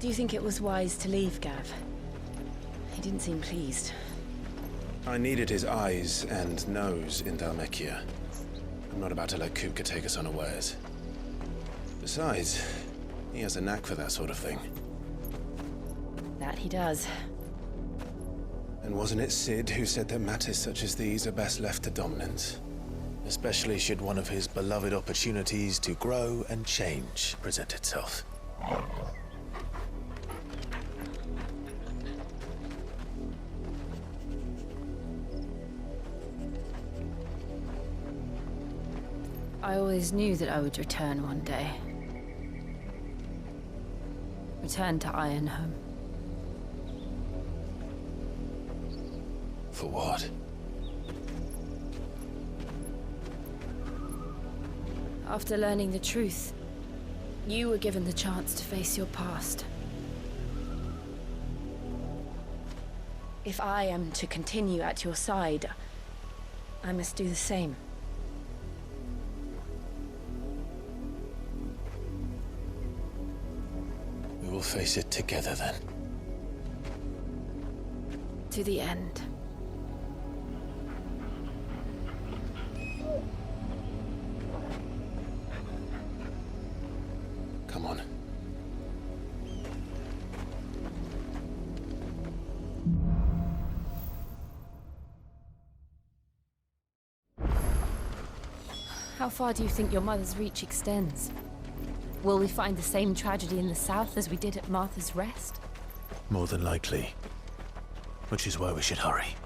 Do you think it was wise to leave, Gav? He didn't seem pleased. I needed his eyes and nose in Dhalmekia. I'm not about to let Kupka take us unawares. Besides, he has a knack for that sort of thing. That he does. And wasn't it Sid who said that matters such as these are best left to dominance? Especially should one of his beloved opportunities to grow and change present itself. I always knew that I would return one day. Return to Ironhome. For what? After learning the truth, you were given the chance to face your past. If I am to continue at your side, I must do the same. We will face it together then. To the end. Come on. How far do you think your mother's reach extends? Will we find the same tragedy in the south as we did at Martha's Rest? More than likely. Which is why we should hurry.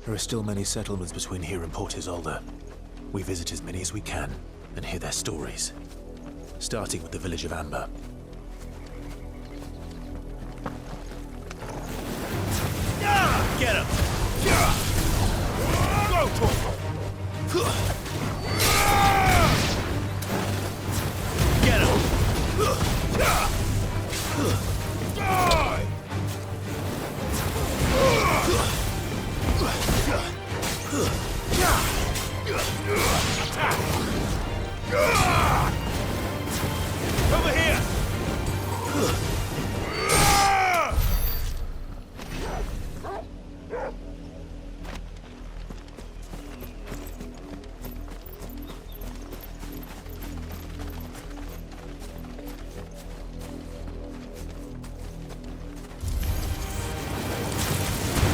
There are still many settlements between here and Port Isolde. We visit as many as we can and hear their stories. Starting with the village of Amber. Get him! Go, Torval! Get him! Die! Over here!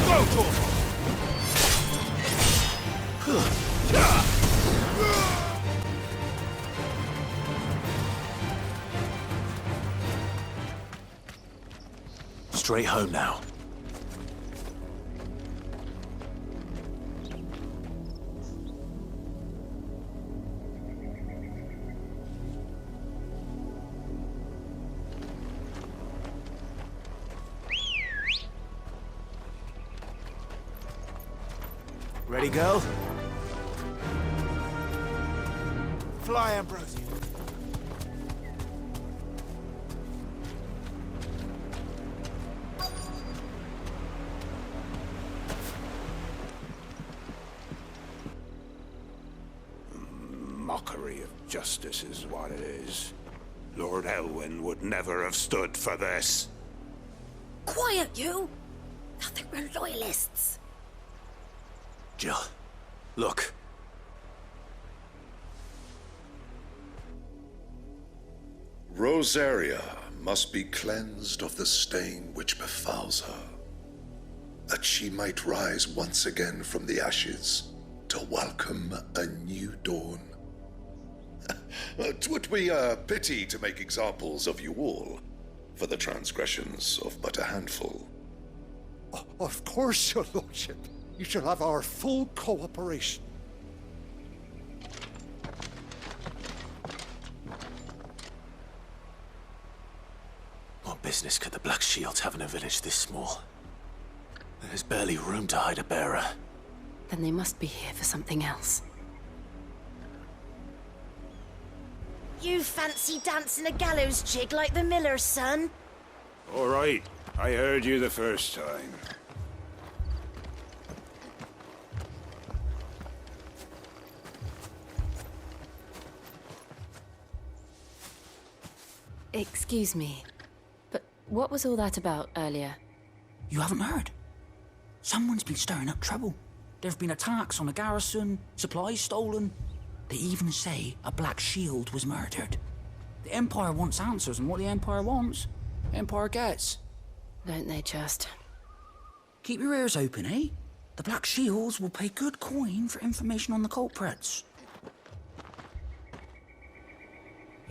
Go, Torval! Straight home now. Ready, girl? Fly, Ambrosia. Mockery of justice is what it is. Lord Elwyn would never have stood for this. Quiet, you! I think we're loyalists. Jill, look. Rosaria must be cleansed of the stain which befouls her, that she might rise once again from the ashes to welcome a new dawn. 'Twould be a pity to make examples of you all, for the transgressions of but a handful. Of course, your lordship. You shall have our full cooperation. What business could the Black Shields have in a village this small? There's barely room to hide a bearer. Then they must be here for something else. You fancy dancing a gallows jig like the miller's son? All right, I heard you the first time. Excuse me, but What was all that about earlier? You haven't heard? Someone's been stirring up trouble. There have been attacks on the garrison, supplies stolen. They even say a Black Shield was murdered. The Empire wants answers, and what the Empire wants, the Empire gets. Don't they just? Keep your ears open, eh? The Black Shields will pay good coin for information on the culprits.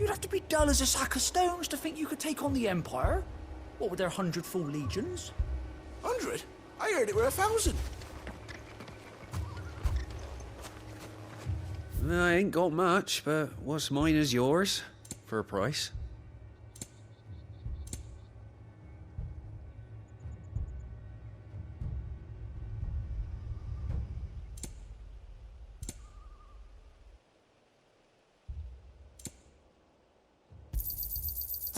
You'd have to be dull as a sack of stones to think you could take on the Empire. What with their 100 full legions? 100? I heard it were 1,000. I ain't got much, but what's mine is yours, for a price.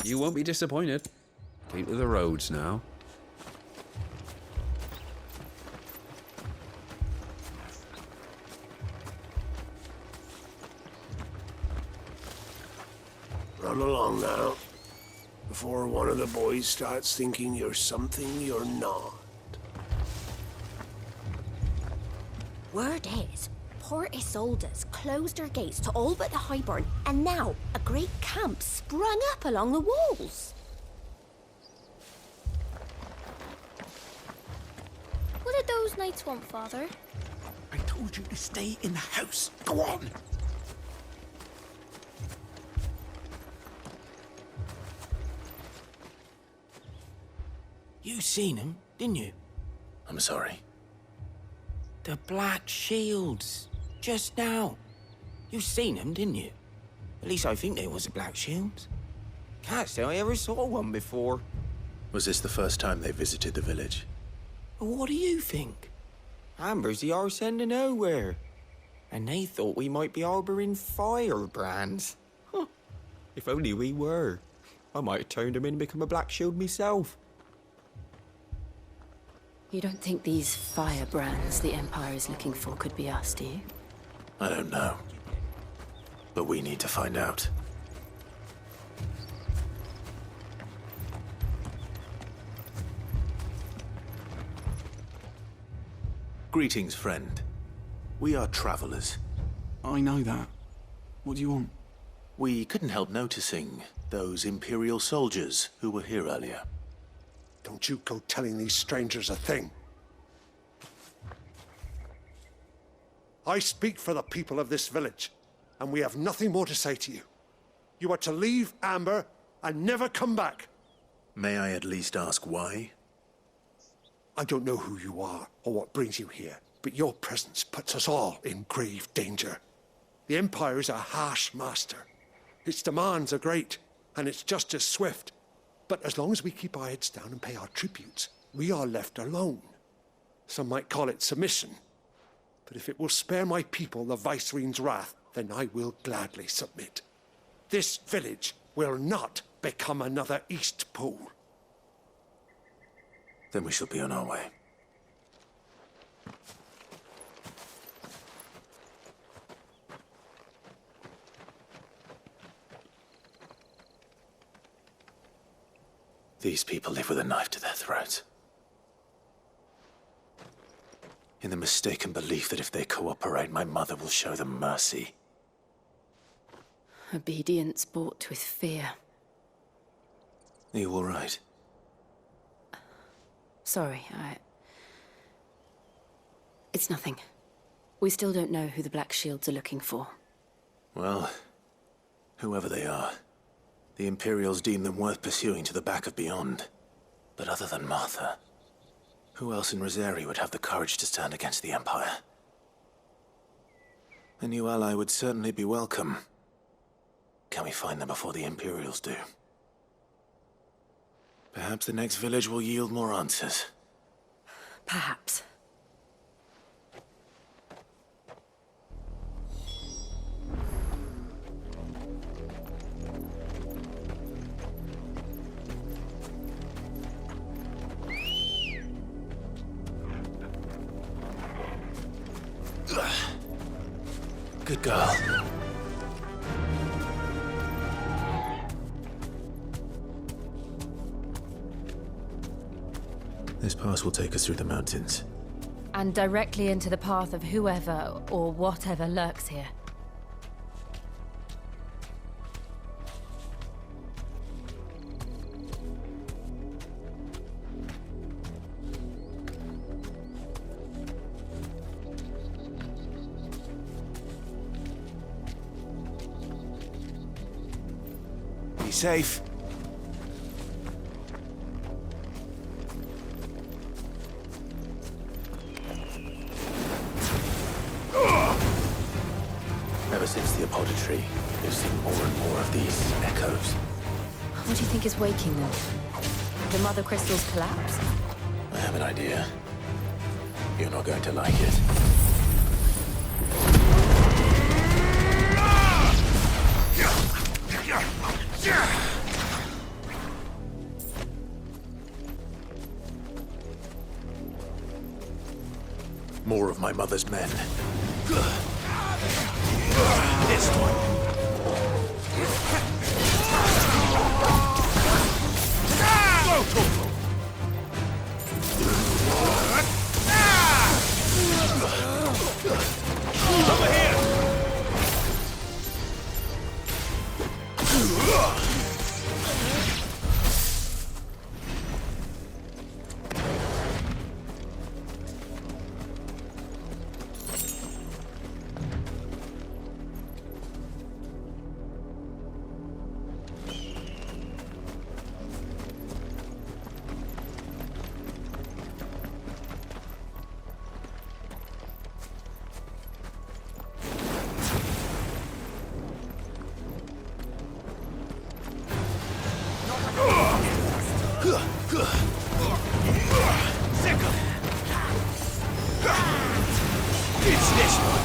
You won't be disappointed. Keep to the roads now. Run along now, before one of the boys starts thinking you're something you're not. Word is, Port Isolde's closed their gates to all but the Highborn, and now a great camp sprung up along the walls. What did those knights want, Father? I told you to stay in the house. Go on! You seen him, didn't you? I'm sorry. The Black Shields. Just now. You seen them, didn't you? At least I think they was the Black Shields. Can't say I ever saw one before. Was this the first time they visited the village? What do you think? Amber's the arse end of nowhere. And they thought we might be harbouring firebrands. Huh. If only we were. I might have turned them in and become a Black Shield myself. You don't think these firebrands the Empire is looking for could be us, do you? I don't know. But we need to find out. Greetings, friend. We are travelers. I know that. What do you want? We couldn't help noticing those Imperial soldiers who were here earlier. Don't you go telling these strangers a thing. I speak for the people of this village, and we have nothing more to say to you. You are to leave Amber and never come back. May I at least ask why? I don't know who you are or what brings you here, but your presence puts us all in grave danger. The Empire is a harsh master. Its demands are great, and its justice swift. But as long as we keep our heads down and pay our tributes, we are left alone. Some might call it submission. But if it will spare my people the Viceroy's wrath, then I will gladly submit. This village will not become another East Pool. Then we shall be on our way. These people live with a knife to their throats. In the mistaken belief that if they cooperate, my mother will show them mercy. Obedience bought with fear. Are you all right? Sorry, It's nothing. We still don't know who the Black Shields are looking for. Well, whoever they are, the Imperials deem them worth pursuing to the back of beyond. But other than Martha, who else in Rosari would have the courage to stand against the Empire? A new ally would certainly be welcome. Can we find them before the Imperials do? Perhaps the next village will yield more answers. Perhaps. Good girl. This pass will take us through the mountains. And directly into the path of whoever or whatever lurks here. Be safe. Ever since the apodatory, we've seen more and more of these echoes. What do you think is waking them? The mother crystals collapse? I have an idea. You're not going to like it. More of my mother's men. This one. Over here! It's this one.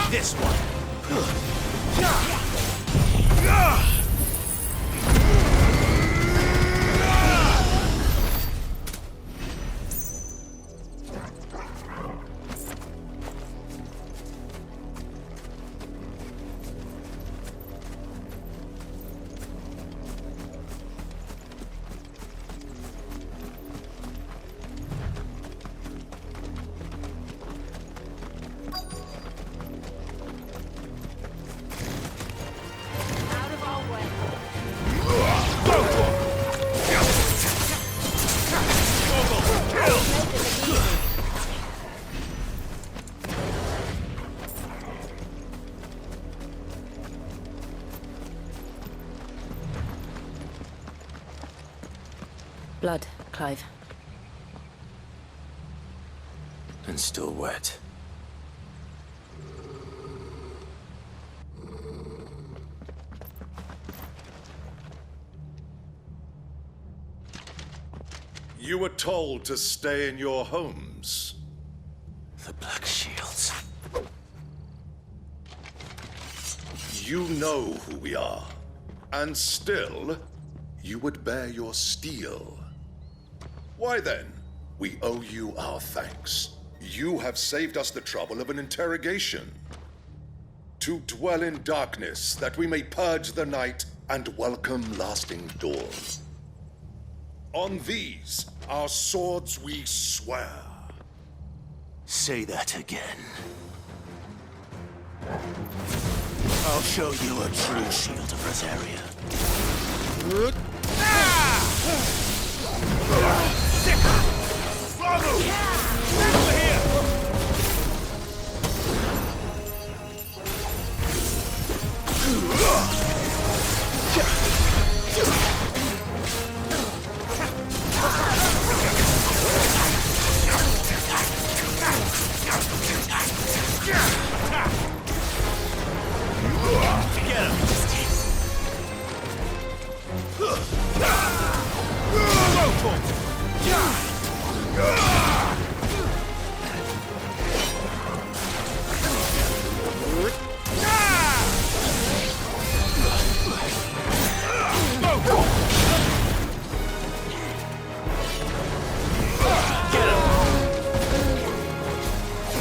This one. Blood, Clive. And still wet. You were told to stay in your homes. The Black Shields. You know who we are. And still, you would bear your steel. Why then, we owe you our thanks. You have saved us the trouble of an interrogation. To dwell in darkness, that we may purge the night and welcome lasting dawn. On these, our swords we swear. Say that again. I'll show you a true shield of Rosaria. Over here!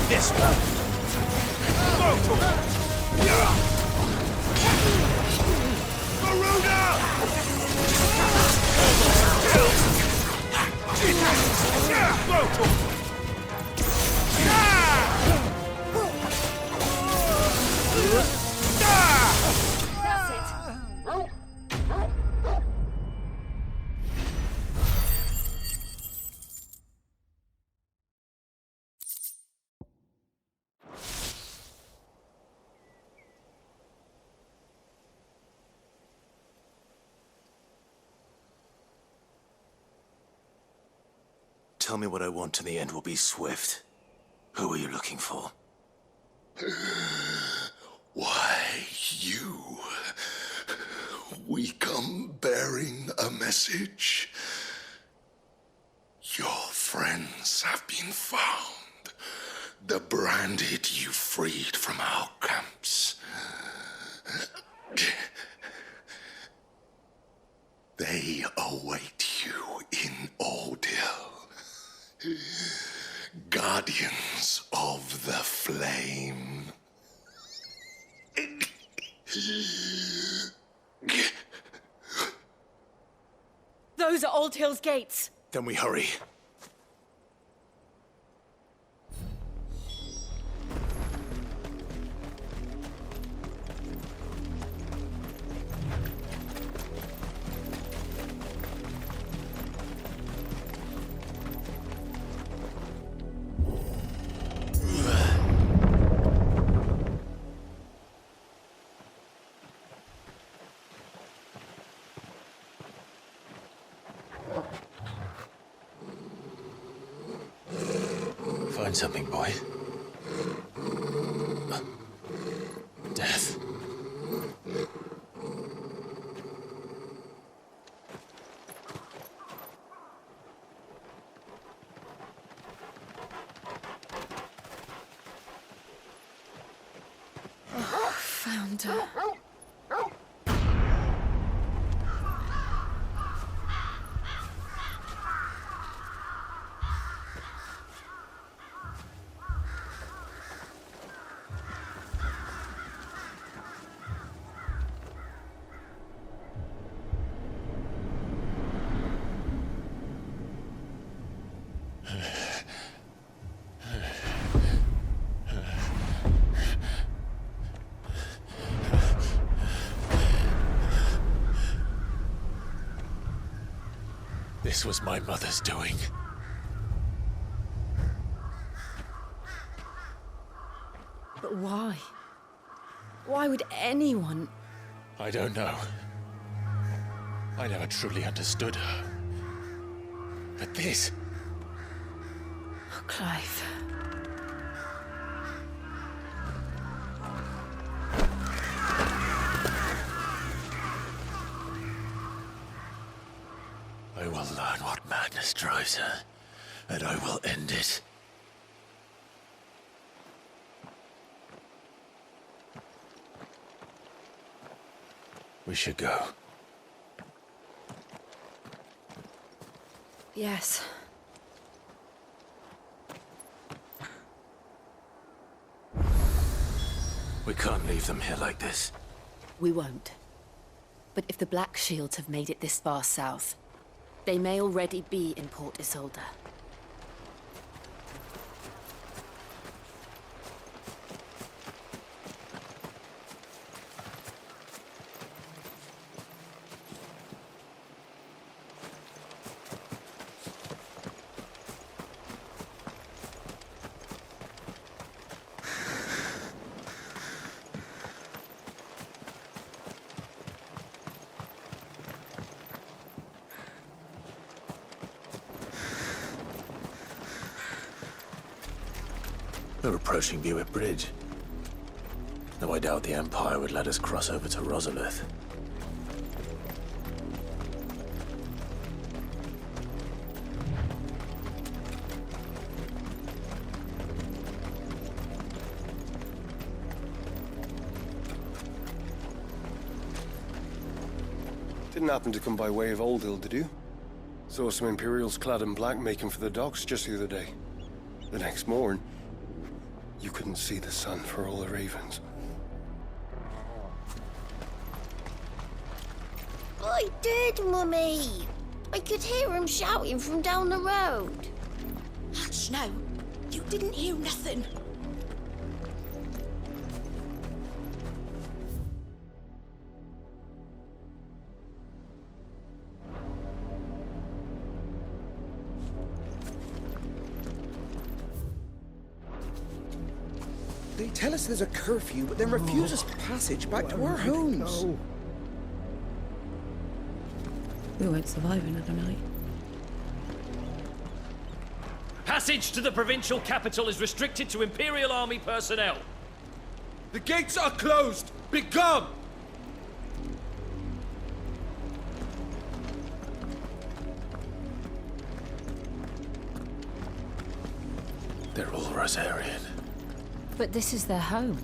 This one. Garuda! tell me what I want and the end will be swift. Who are you looking for? Why, you. We come bearing a message. Your friends have been found. The branded you freed from our camps. They await you in Ordil. Guardians of the Flame. Those are Old Hill's gates. Then we hurry. Find something, boy. Death. Found her. This was my mother's doing. But why? Why would anyone? I don't know. I never truly understood her. But this... Oh, Clive. I will learn what madness drives her, and I will end it. We should go. Yes. We can't leave them here like this. We won't. But if the Black Shields have made it this far south, they may already be in Port Isolde. We're approaching Buick Bridge. Though I doubt the Empire would let us cross over to Rosalith. Didn't happen to come by way of Oldhill, did you? Saw some Imperials clad in black making for the docks just the other day. The next morn, you couldn't see the sun for all the ravens. I did, Mummy. I could hear him shouting from down the road. Hush now. You didn't hear nothing. They tell us there's a curfew, but then refuse us passage back to our homes. We won't survive another night. Passage to the provincial capital is restricted to Imperial Army personnel. The gates are closed! Begone! They're all Rosarian. But this is their home.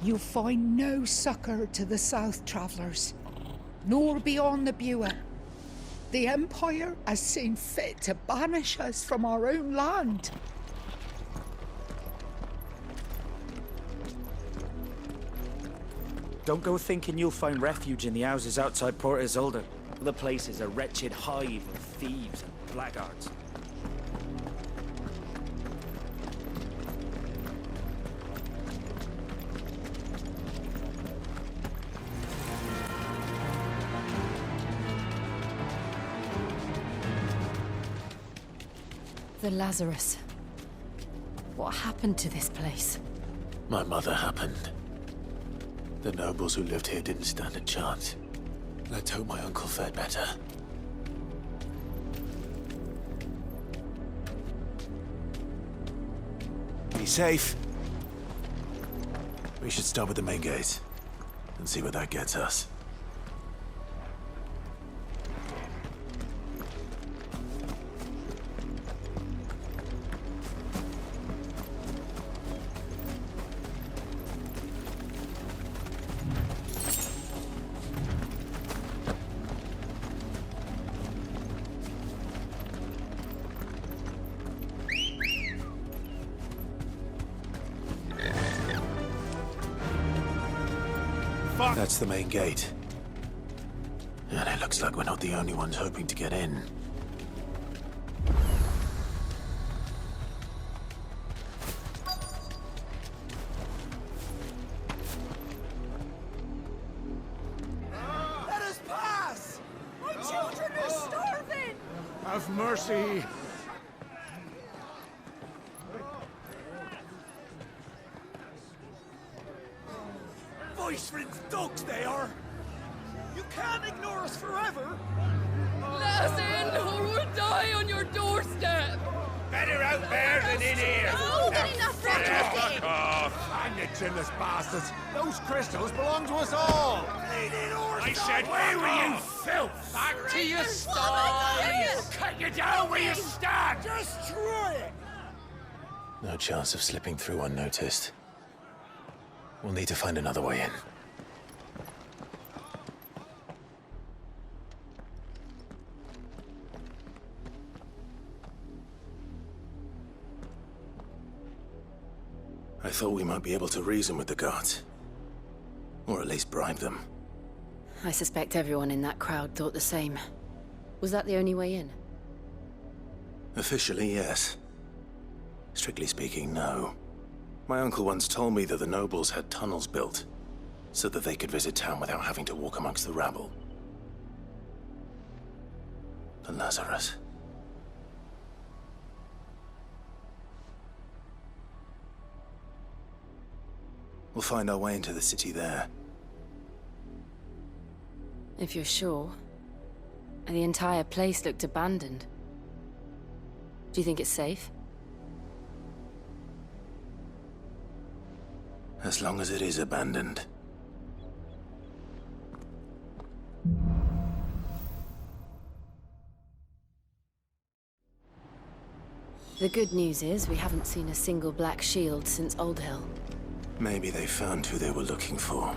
You find no succor to the south travellers, nor beyond the Bua. The Empire has seen fit to banish us from our own land. Don't go thinking you'll find refuge in the houses outside Port Isolde. The place is a wretched hive of thieves and blackguards. The Lazarus. What happened to this place? My mother happened. The nobles who lived here didn't stand a chance. Let's hope my uncle fared better. Be safe. We should start with the main gate and see where that gets us. That's the main gate. And it looks like we're not the only ones hoping to get in. Let us pass! My children are starving! Have mercy! Voice-rinsed dogs they are! You can't ignore us forever! Let us in, or we'll die on your doorstep! Better out there than in here! No, get enough Fuck off! Hang the chinless bastards! Those crystals belong to us all! I said, where were you, filth? Back to your stall! Cut you down where you stand! Destroy it! No chance of slipping through unnoticed. We'll need to find another way in. I thought we might be able to reason with the guards. Or at least bribe them. I suspect everyone in that crowd thought the same. Was that the only way in? Officially, yes. Strictly speaking, no. My uncle once told me that the nobles had tunnels built, so that they could visit town without having to walk amongst the rabble. The Lazarus. We'll find our way into the city there. If you're sure. The entire place looked abandoned. Do you think it's safe? As long as it is abandoned. The good news is we haven't seen a single black shield since Old Hill. Maybe they found who they were looking for.